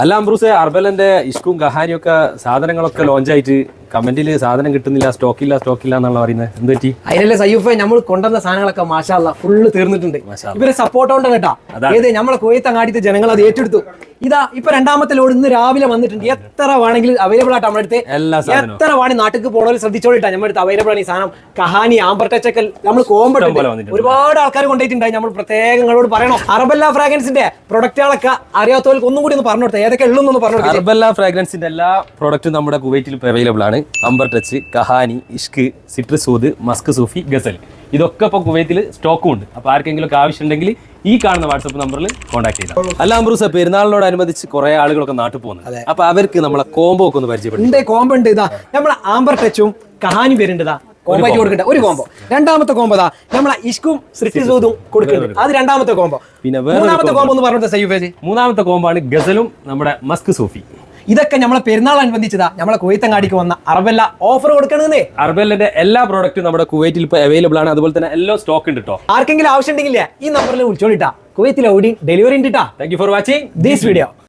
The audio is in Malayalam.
അല്ല അംബ്രൂസെ അർബലന്റെ ഇഷ്കും കഹാനിയൊക്കെ സാധനങ്ങളൊക്കെ ലോഞ്ച് ആയിട്ട് കമന്റിൽ സാധനം കിട്ടുന്നില്ല, സ്റ്റോക്കില്ല എന്നുള്ള പറയുന്നത് എന്ത് പറ്റി? അതിനല്ലേ സയ്യൂഫെ നമ്മൾ കൊണ്ടുവന്ന സാധനങ്ങളൊക്കെ മാഷാല്ല ഫുള്ള് തീർന്നിട്ടുണ്ട്. ഇവരെ സപ്പോർട്ട് കൊണ്ട് കേട്ടാ ഏത് നമ്മളെ കുവൈത്തങ്ങാടിത്തെ ജനങ്ങൾ അത് ഏറ്റെടുത്തു. ഇതാ ഇപ്പൊ രണ്ടാമത്തെ ലോഡ് ഇന്ന് രാവിലെ വന്നിട്ടുണ്ട്. എത്ര വേണമെങ്കിലും അവൈലബിൾ ആയിട്ട് നമ്മുടെ അടുത്ത് എത്ര വേണമെങ്കിൽ നാട്ടിലേക്ക് പോകണമെങ്കിൽ ശ്രദ്ധിച്ചോളിട്ടാ നമ്മുടെ അടുത്ത് അവൈലബിൾ ആണ് ഈ സാധനം. കഹാനി ആംബർ ടച്ച് ഒക്കെ നമ്മൾ കോമ്പട്ടുണ്ട്. ഒരുപാട് ആൾക്കാർ കൊണ്ടുപോയിട്ടുണ്ടായി. നമ്മൾ പ്രത്യേകങ്ങളോട് പറയണം. അറബല്ല ഫ്രാഗ്രൻസിന്റെ പ്രൊഡക്റ്റുകളൊക്കെ അറിയാത്തവർക്ക് ഒന്നും കൂടി ഒന്ന് പറഞ്ഞു കൊടുത്തത് ഏതൊക്കെ ഉള്ളൂ പറഞ്ഞു. അറബല്ല ഫ്രാഗ്രൻസിന്റെ എല്ലാ പ്രൊഡക്റ്റും നമ്മുടെ കുവൈറ്റിൽ അവൈലബിൾ ആണ്. Amber touch, Kahani, Ishq, citrus oud, musk Sufi, Ghazal ഇതൊക്കെ ഇപ്പൊ കുവൈത്തിൽ സ്റ്റോക്കും ഉണ്ട്. അപ്പൊ ആർക്കെങ്കിലും ഒക്കെ ആവശ്യമുണ്ടെങ്കിൽ ഈ കാണുന്ന വാട്സ്ആപ്പ് നമ്പറിൽ കോൺടാക്ട് ചെയ്താൽ. അല്ല അംബ്രൂസ, പെരുന്നാളിനോടനുബന്ധിച്ച് കുറെ ആളുകളൊക്കെ നാട്ടിൽ പോകുന്നത്. അപ്പൊ അവർക്ക് നമ്മളെ കോംബോ ഒക്കെ ഒന്ന് പരിചയപ്പെടും. കോംബോ ഉണ്ട്. ഇതാ നമ്മളെ ആംബർ ടച്ചും കഹാനി വരുന്നുണ്ടതാ കോംബോ കൊടുക്കണ്ട ഒരു കോംബോ. രണ്ടാമത്തെ കോംബോ നമ്മളെ ഇഷ്കും സിട്രസൂദും കൊടുക്കുന്നുണ്ട്. അത് രണ്ടാമത്തെ കോംബോ. പിന്നെ മൂന്നാമത്തെ കോംബോ എന്ന് പറഞ്ഞത് സയ്യൂഫേജ്. മൂന്നാമത്തെ കോംബോ ആണ് ഗസലും നമ്മുടെ മസ്ക് സൂഫി. ഇതൊക്കെ നമ്മളെ പെരുന്നാൾ അനുബന്ധിച്ചതാ നമ്മളെ കുവൈത്തങ്ങാടിക്ക് വന്ന അറബല്ല ഓഫർ കൊടുക്കണേ. അറബലിന്റെ എല്ലാ പ്രോഡക്റ്റും നമ്മുടെ കുവൈറ്റിൽ ഇപ്പൊ അവൈലബിൾ ആണ്. അതുപോലെ തന്നെ എല്ലാം സ്റ്റോക്ക് ഉണ്ട് കേട്ടോ. ആർക്കെങ്കിലും ആവശ്യം ഉണ്ടെങ്കിൽ ഈ നമ്പറിൽ വിളിച്ചോളിട്ടാ. കുവൈത്തിൽ ഓടി ഡെലിവറി ഉണ്ട്. Thank you for watching this video.